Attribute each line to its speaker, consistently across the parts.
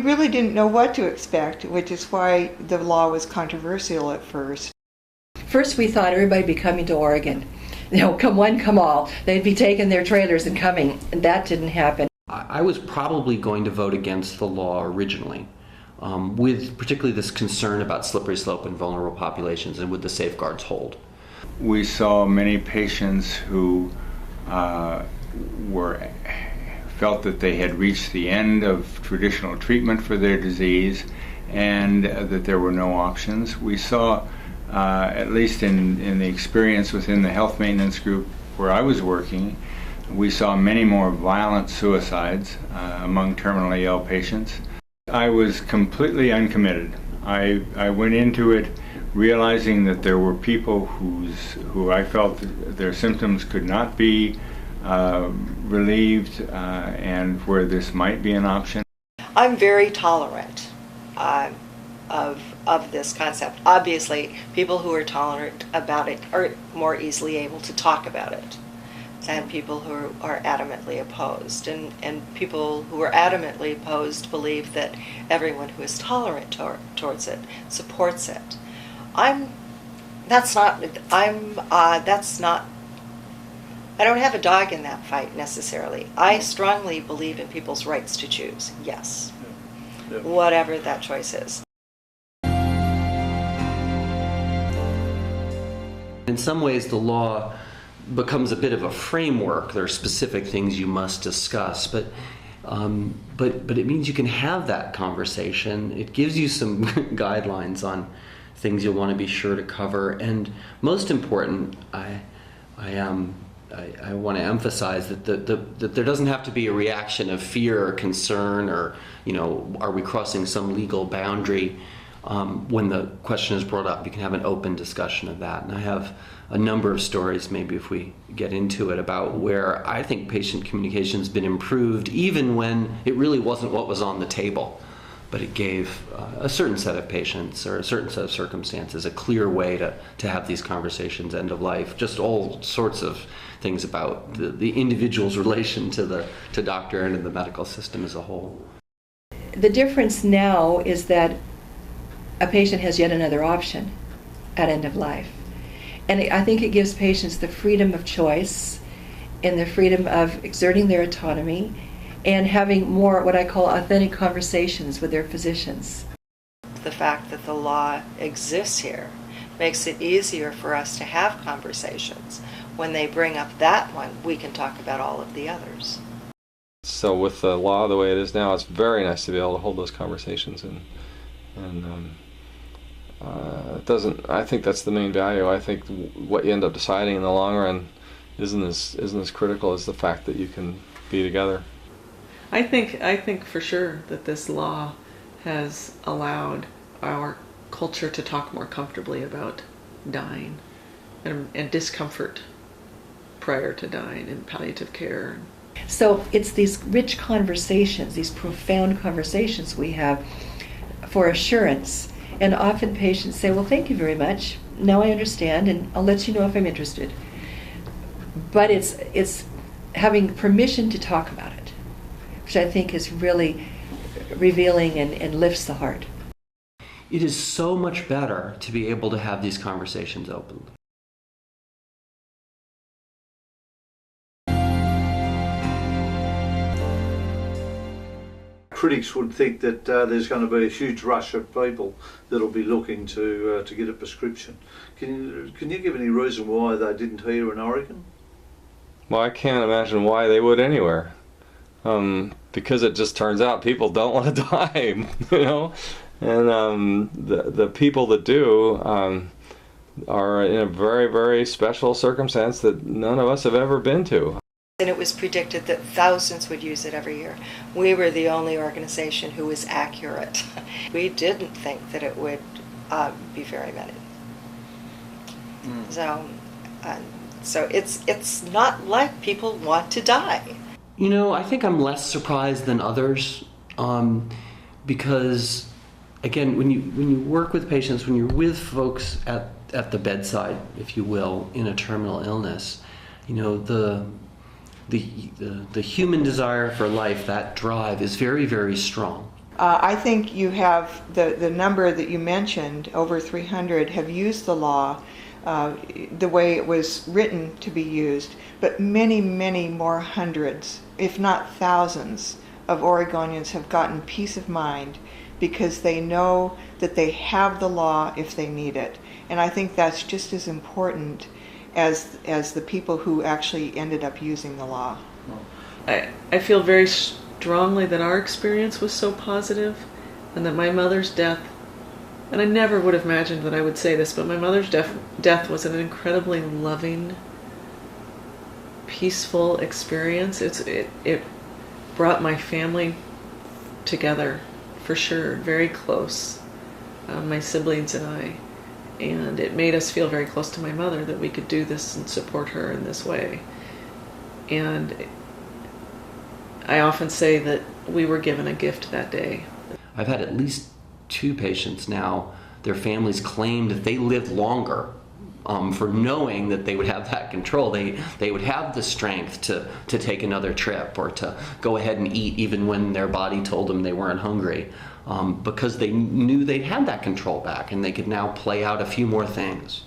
Speaker 1: really didn't know what to expect, which is why the law was controversial at first.
Speaker 2: First, we thought everybody would be coming to Oregon. Come one, come all. They'd be taking their trailers and coming, and that didn't happen.
Speaker 3: I was probably going to vote against the law originally, with particularly this concern about slippery slope and vulnerable populations and would the safeguards hold.
Speaker 4: We saw many patients who felt that they had reached the end of traditional treatment for their disease and that there were no options. We saw, at least in the experience within the health maintenance group where I was working, we saw many more violent suicides among terminally ill patients. I was completely uncommitted. I went into it realizing that there were people who I felt their symptoms could not be relieved and where this might be an option.
Speaker 5: I'm very tolerant of this concept. Obviously, people who are tolerant about it are more easily able to talk about it than people who are adamantly opposed. And people who are adamantly opposed believe that everyone who is tolerant towards it supports it. I don't have a dog in that fight necessarily. I strongly believe in people's rights to choose, yes, whatever that choice is.
Speaker 3: In some ways, the law becomes a bit of a framework. There are specific things you must discuss, but it means you can have that conversation. It gives you some guidelines on things you'll want to be sure to cover, and most important, I want to emphasize that that there doesn't have to be a reaction of fear or concern or, are we crossing some legal boundary when the question is brought up. You can have an open discussion of that. And I have a number of stories, maybe if we get into it, about where I think patient communication has been improved even when it really wasn't what was on the table. But it gave a certain set of patients or a certain set of circumstances a clear way to have these conversations end of life. Just all sorts of things about the individual's relation to doctor and in the medical system as a whole.
Speaker 2: The difference now is that a patient has yet another option at end of life. And I think it gives patients the freedom of choice and the freedom of exerting their autonomy and having more what I call authentic conversations with their physicians.
Speaker 5: The fact that the law exists here makes it easier for us to have conversations. When they bring up that one, we can talk about all of the others.
Speaker 6: So with the law the way it is now, it's very nice to be able to hold those conversations, and it doesn't. I think that's the main value. I think what you end up deciding in the long run isn't as critical as the fact that you can be together.
Speaker 7: I think for sure that this law has allowed our culture to talk more comfortably about dying and discomfort prior to dying in palliative care.
Speaker 2: So it's these rich conversations, these profound conversations we have for assurance. And often patients say, well, thank you very much. Now I understand, and I'll let you know if I'm interested. But it's having permission to talk about it, which I think is really revealing and lifts the heart.
Speaker 3: It is so much better to be able to have these conversations openly.
Speaker 8: Critics would think that there's going to be a huge rush of people that'll be looking to get a prescription. Can you give any reason why they didn't here in Oregon?
Speaker 6: Well, I can't imagine why they would anywhere. Because it just turns out people don't want to die, and the people that do are in a very, very special circumstance that none of us have ever been to.
Speaker 5: And it was predicted that thousands would use it every year. We were the only organization who was accurate. We didn't think that it would be very many. So it's not like people want to die.
Speaker 3: I think I'm less surprised than others because, again, when you work with patients, when you're with folks at the bedside, if you will, in a terminal illness, the human desire for life, that drive, is very, very strong.
Speaker 1: I think you have the number that you mentioned, over 300, have used the law the way it was written to be used, but many, many more hundreds, if not thousands, of Oregonians have gotten peace of mind because they know that they have the law if they need it. And I think that's just as important as the people who actually ended up using the law.
Speaker 7: I feel very strongly that our experience was so positive, and that my mother's death, and I never would have imagined that I would say this, but my mother's death was an incredibly loving, peaceful experience. It brought my family together, for sure, very close, my siblings and I, and it made us feel very close to my mother, that we could do this and support her in this way. And I often say that we were given a gift that day.
Speaker 3: I've had at least 2 patients now, their families claimed that they lived longer for knowing that they would have that control. They would have the strength to take another trip or to go ahead and eat even when their body told them they weren't hungry, because they knew they'd had that control back and they could now play out a few more things.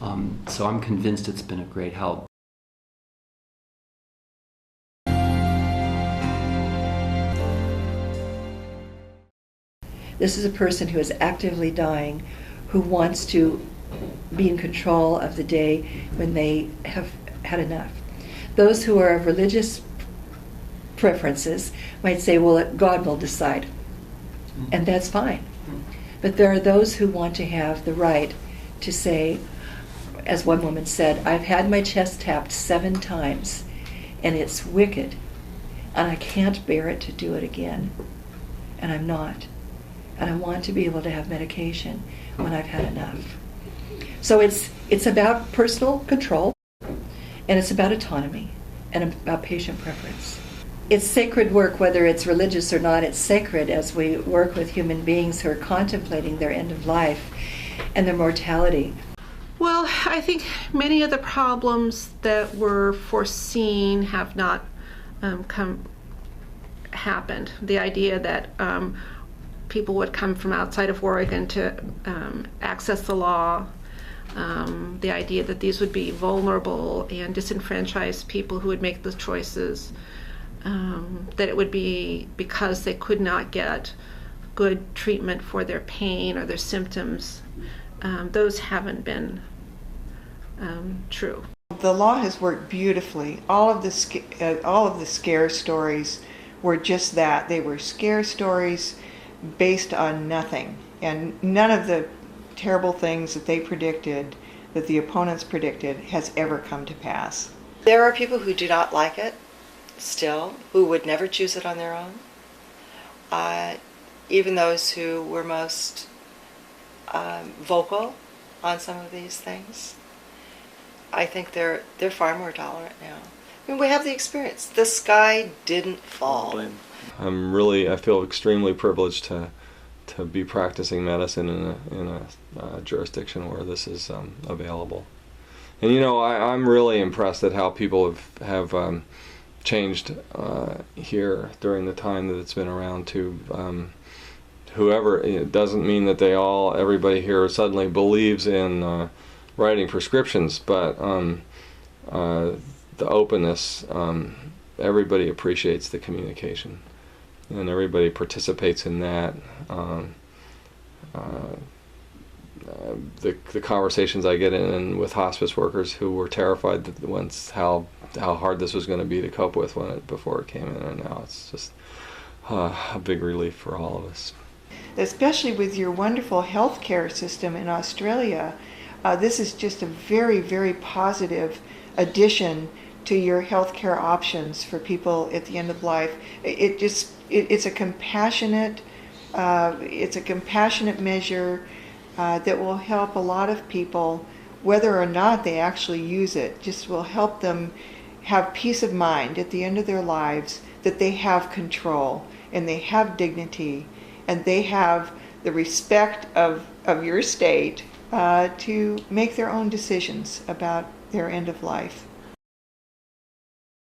Speaker 3: Yeah. So I'm convinced it's been a great help.
Speaker 2: This is a person who is actively dying, who wants to be in control of the day when they have had enough. Those who are of religious preferences might say, well, God will decide. And that's fine. But there are those who want to have the right to say, as one woman said, I've had my chest tapped 7 times, and it's wicked, and I can't bear it to do it again. And I'm not. And I want to be able to have medication when I've had enough. So it's about personal control, and it's about autonomy, and about patient preference. It's sacred work, whether it's religious or not. It's sacred as we work with human beings who are contemplating their end of life and their mortality.
Speaker 9: Well, I think many of the problems that were foreseen have not happened. The idea that people would come from outside of Oregon to access the law, the idea that these would be vulnerable and disenfranchised people who would make the choices, that it would be because they could not get good treatment for their pain or their symptoms. Those haven't been true.
Speaker 1: The law has worked beautifully. All of the scare stories were just that. They were scare stories based on nothing, and none of the terrible things that they predicted, that the opponents predicted, has ever come to pass.
Speaker 5: There are people who do not like it still, who would never choose it on their own. Even those who were most vocal on some of these things, I think they're far more tolerant now. I mean, we have the experience. The sky didn't fall.
Speaker 6: I feel extremely privileged to be practicing medicine in a jurisdiction where this is available. And I'm really impressed at how people have changed here during the time that it's been around. To whoever, it doesn't mean that everybody here suddenly believes in writing prescriptions, but the openness, everybody appreciates the communication, and everybody participates in that. The conversations I get in with hospice workers who were terrified that once how hard this was going to be to cope with before it came in, and now it's just a big relief for all of us.
Speaker 1: Especially with your wonderful healthcare system in Australia, this is just a very, very positive addition to your healthcare options for people at the end of life. It's a compassionate measure that will help a lot of people, whether or not they actually use it. Just will help them have peace of mind at the end of their lives, that they have control and they have dignity and they have the respect of your state to make their own decisions about their end of life.